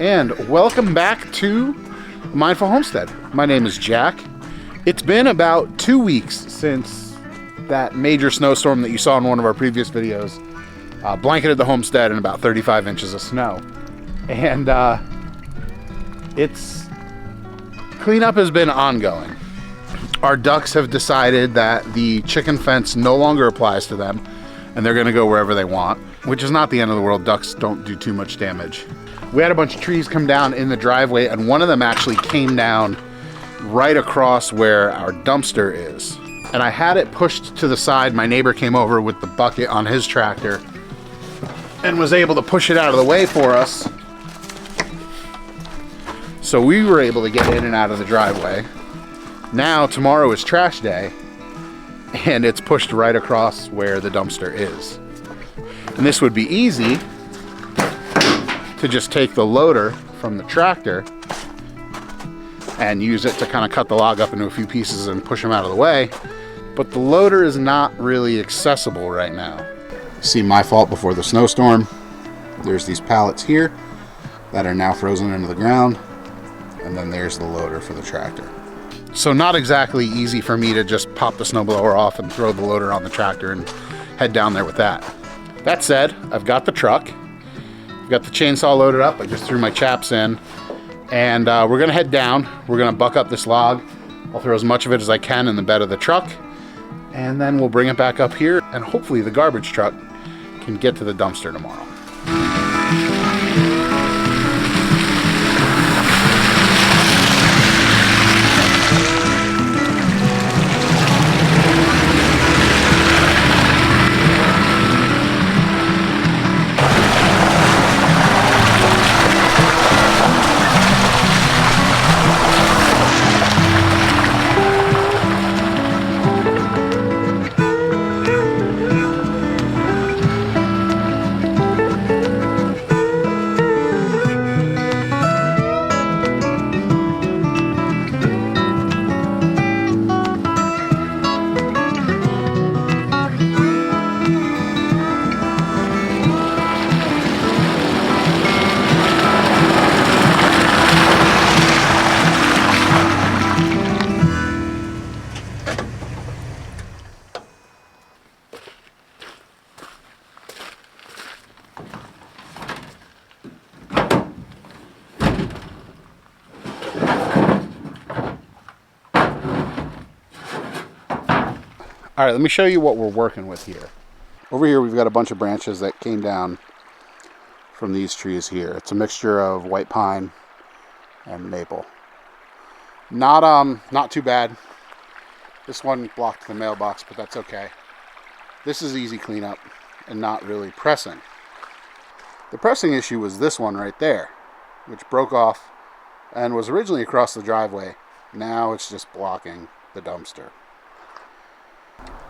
and welcome back to Mindful Homestead. My name is Jack. It's been about 2 weeks since that major snowstorm that you saw in one of our previous videos blanketed the homestead in about 35 inches of snow. And cleanup has been ongoing. Our ducks have decided that the chicken fence no longer applies to them, and they're gonna go wherever they want, which is not the end of the world. Ducks don't do too much damage. We had a bunch of trees come down in the driveway, and one of them actually came down right across where our dumpster is. And I had it pushed to the side. My neighbor came over with the bucket on his tractor and was able to push it out of the way for us. So we were able to get in and out of the driveway. Now, tomorrow is trash day, and it's pushed right across where the dumpster is. And this would be easy to just take the loader from the tractor and use it to kind of cut the log up into a few pieces and push them out of the way. But the loader is not really accessible right now. See, my fault before the snowstorm. There's these pallets here that are now frozen into the ground, and then there's the loader for the tractor. So not exactly easy for me to just pop the snowblower off and throw the loader on the tractor and head down there with that. That said, I've got the truck. I've got the chainsaw loaded up. I just threw my chaps in, and we're gonna head down. We're gonna buck up this log. I'll throw as much of it as I can in the bed of the truck, and then we'll bring it back up here, and hopefully the garbage truck can get to the dumpster tomorrow. All right, let me show you what we're working with here. Over here, we've got a bunch of branches that came down from these trees here. It's a mixture of white pine and maple. Not too bad. This one blocked the mailbox, but that's okay. This is easy cleanup and not really pressing. The pressing issue was this one right there, which broke off and was originally across the driveway. Now it's just blocking the dumpster.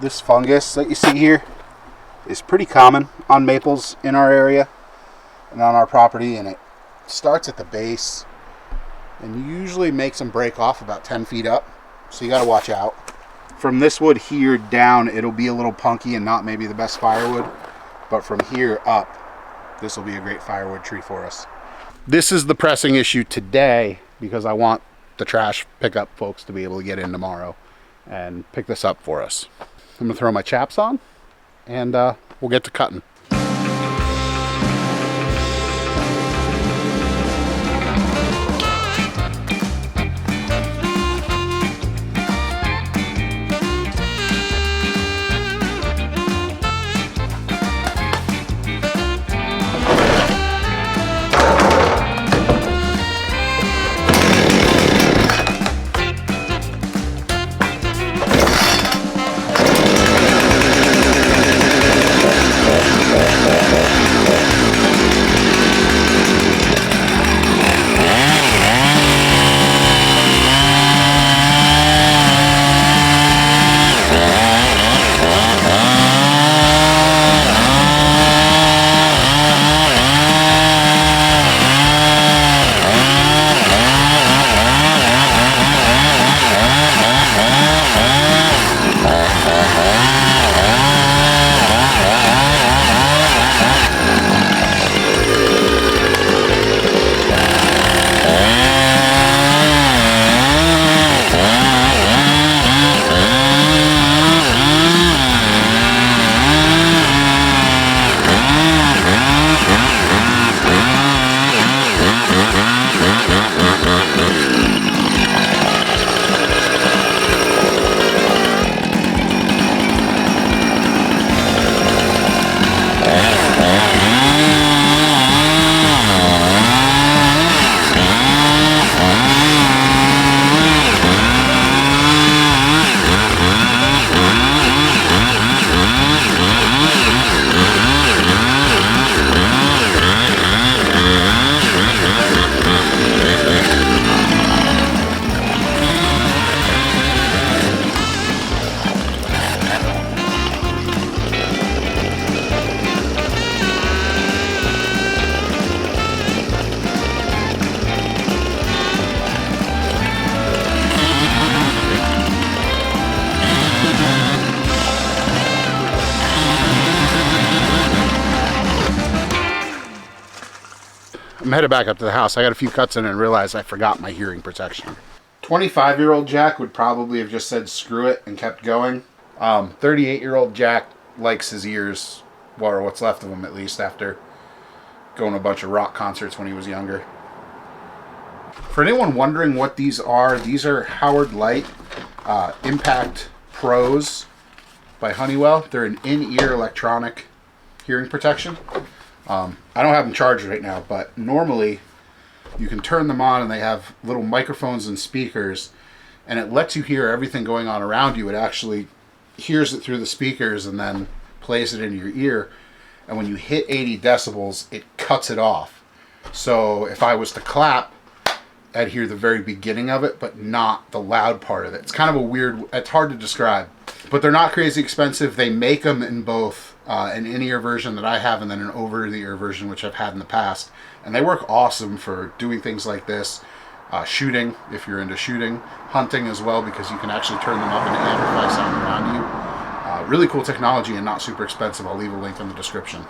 This fungus that you see here is pretty common on maples in our area and on our property, and it starts at the base and usually makes them break off about 10 feet up, so you got to watch out. From this wood here down, it'll be a little punky and not maybe the best firewood, but from here up, this will be a great firewood tree for us. This is the pressing issue today because I want the trash pickup folks to be able to get in tomorrow and pick this up for us. I'm gonna throw my chaps on, and we'll get to cutting. I'm headed back up to the house. I got a few cuts in and realized I forgot my hearing protection. 25-year-old Jack would probably have just said screw it and kept going. 38-year-old Jack likes his ears, or what's left of them at least, after going to a bunch of rock concerts when he was younger. For anyone wondering what these are Howard Light Impact Pros by Honeywell. They're an in-ear electronic hearing protection. I don't have them charged right now, but normally you can turn them on and they have little microphones and speakers, and it lets you hear everything going on around you. It actually hears it through the speakers and then plays it in your ear. And when you hit 80 decibels, it cuts it off. So if I was to clap, I'd hear the very beginning of it, but not the loud part of it. It's kind of a weird, it's hard to describe. But they're not crazy expensive. They make them in both an in-ear version that I have and then an over-the-ear version, which I've had in the past. And they work awesome for doing things like this. Shooting, if you're into shooting. Hunting as well, because you can actually turn them up and amplify sound around you. Really cool technology and not super expensive. I'll leave a link in the description.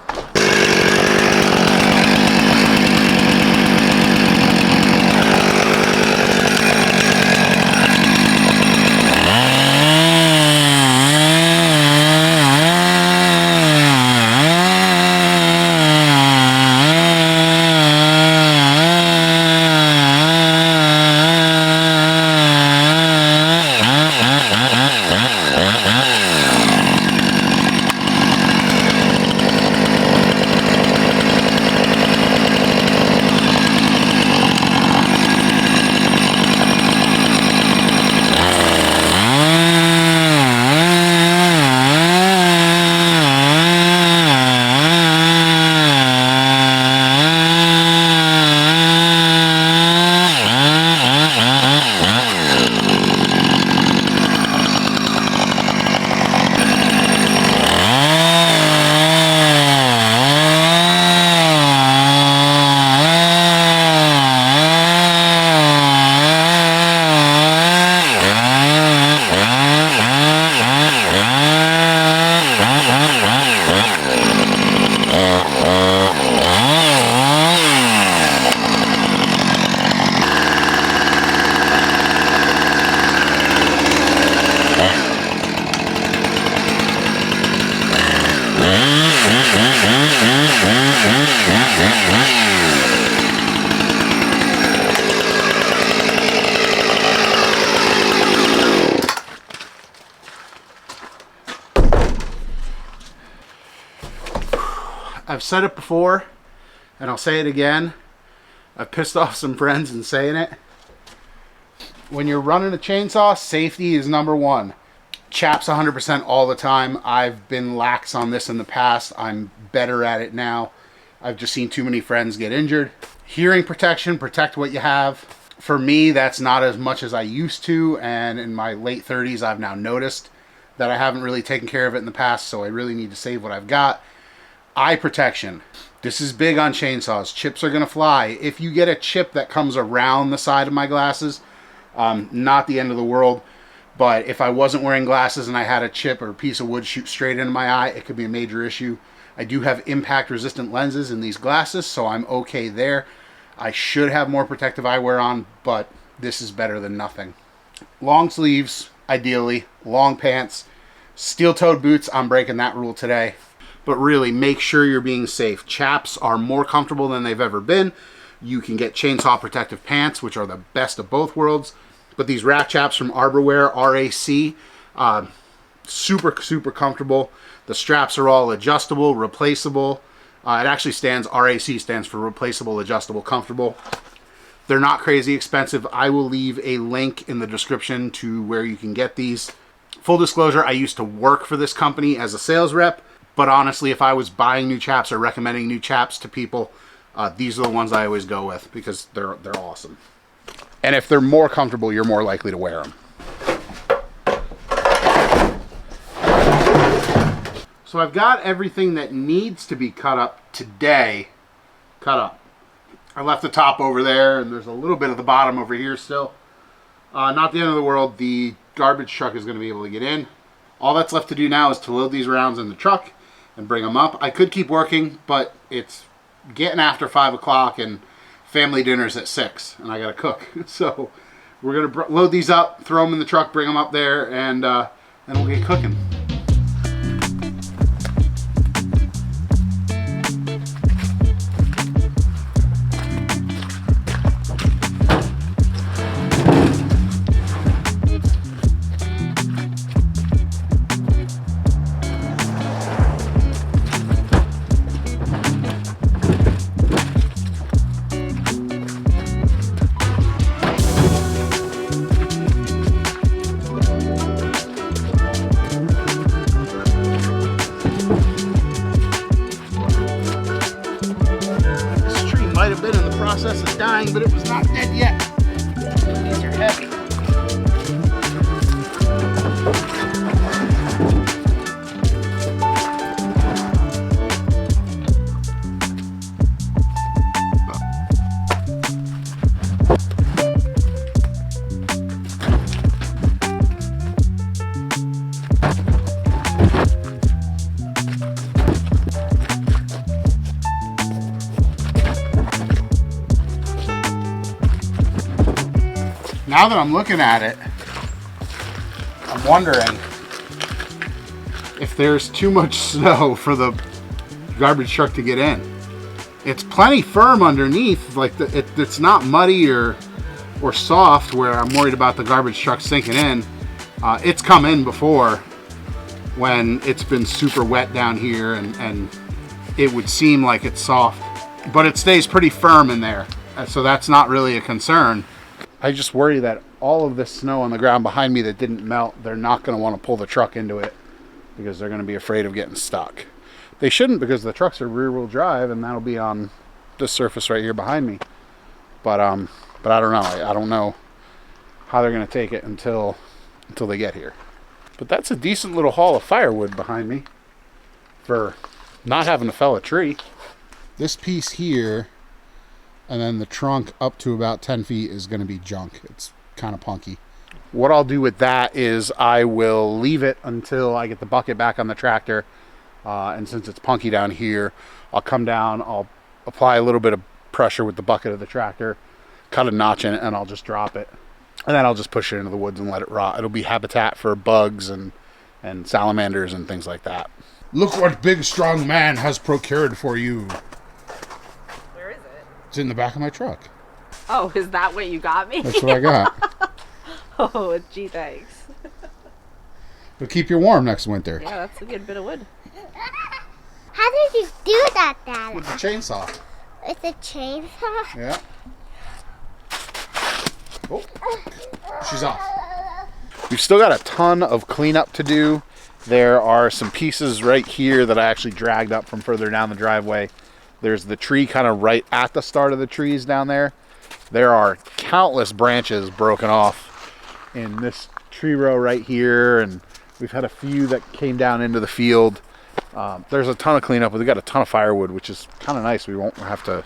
I've said it before, and I'll say it again. I've pissed off some friends in saying it. When you're running a chainsaw, safety is number one. Chaps 100% all the time. I've been lax on this in the past. I'm better at it now. I've just seen too many friends get injured. Hearing protection, protect what you have. For me, that's not as much as I used to, and in my late 30s, I've now noticed that I haven't really taken care of it in the past, so I really need to save what I've got. Eye protection. This is big on chainsaws. Chips are going to fly. If you get a chip that comes around the side of my glasses, not the end of the world, but if I wasn't wearing glasses and I had a chip or a piece of wood shoot straight into my eye, it could be a major issue. I do have impact resistant lenses in these glasses, so I'm okay there. I should have more protective eyewear on, but this is better than nothing. Long sleeves, ideally. Long pants. Steel-toed boots, I'm breaking that rule today. But really, make sure you're being safe. Chaps are more comfortable than they've ever been. You can get chainsaw protective pants, which are the best of both worlds. But these rack chaps from Arborwear, RAC, super, super comfortable. The straps are all adjustable, replaceable. It actually stands, RAC stands for Replaceable, Adjustable, Comfortable. They're not crazy expensive. I will leave a link in the description to where you can get these. Full disclosure, I used to work for this company as a sales rep. But honestly, if I was buying new chaps or recommending new chaps to people, these are the ones I always go with because they're awesome. And if they're more comfortable, you're more likely to wear them. So I've got everything that needs to be cut up today cut up. I left the top over there, and there's a little bit of the bottom over here still. Not the end of the world. The garbage truck is going to be able to get in. All that's left to do now is to load these rounds in the truck and bring them up. I could keep working, but it's getting after 5 o'clock, and family dinner's at 6 and I gotta cook. So we're gonna load these up, throw them in the truck, bring them up there, and then we'll get cooking. Process of dying, but it was not dead yet. These are heavy. Now that I'm looking at it, I'm wondering if there's too much snow for the garbage truck to get in. It's plenty firm underneath, like it's not muddy or soft where I'm worried about the garbage truck sinking in. It's come in before when it's been super wet down here and it would seem like it's soft, but it stays pretty firm in there. So that's not really a concern. I just worry that all of this snow on the ground behind me that didn't melt, they're not going to want to pull the truck into it because they're going to be afraid of getting stuck. They shouldn't, because the trucks are rear-wheel drive and that'll be on this surface right here behind me. But I don't know. I don't know how they're going to take it until they get here. But that's a decent little haul of firewood behind me for not having to fell a tree. This piece here, and then the trunk up to about 10 feet is going to be junk. It's kind of punky. What I'll do with that is I will leave it until I get the bucket back on the tractor. And since it's punky down here, I'll come down, I'll apply a little bit of pressure with the bucket of the tractor, cut a notch in it, and I'll just drop it. And then I'll just push it into the woods and let it rot. It'll be habitat for bugs and salamanders and things like that. Look what big strong man has procured for you. It's in the back of my truck. Oh, is that what you got me? That's what I got. Oh, gee, thanks. It'll keep you warm next winter. Yeah, that's a good bit of wood. How did you do that, Dad? With the chainsaw. With the chainsaw? Yeah. Oh, she's off. We've still got a ton of cleanup to do. There are some pieces right here that I actually dragged up from further down the driveway. There's the tree kind of right at the start of the trees down there. There are countless branches broken off in this tree row right here, and we've had a few that came down into the field. There's a ton of cleanup. We've got a ton of firewood, which is kind of nice. We won't have to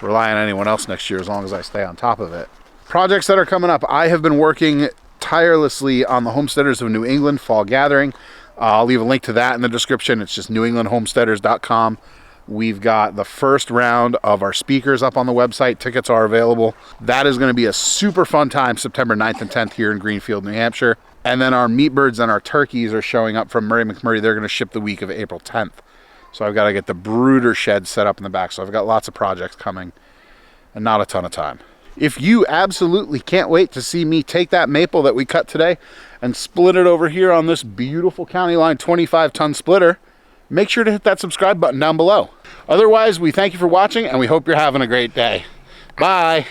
rely on anyone else next year as long as I stay on top of it. Projects that are coming up. I have been working tirelessly on the Homesteaders of New England Fall Gathering. I'll leave a link to that in the description. It's just newenglandhomesteaders.com. We've got the first round of our speakers up on the website. Tickets are available. That is going to be a super fun time, September 9th and 10th here in Greenfield, New Hampshire. And then our meat birds and our turkeys are showing up from Murray McMurray. They're going to ship the week of April 10th. So I've got to get the brooder shed set up in the back. So I've got lots of projects coming and not a ton of time. If you absolutely can't wait to see me take that maple that we cut today and split it over here on this beautiful County Line 25-ton splitter, make sure to hit that subscribe button down below. Otherwise, we thank you for watching and we hope you're having a great day. Bye.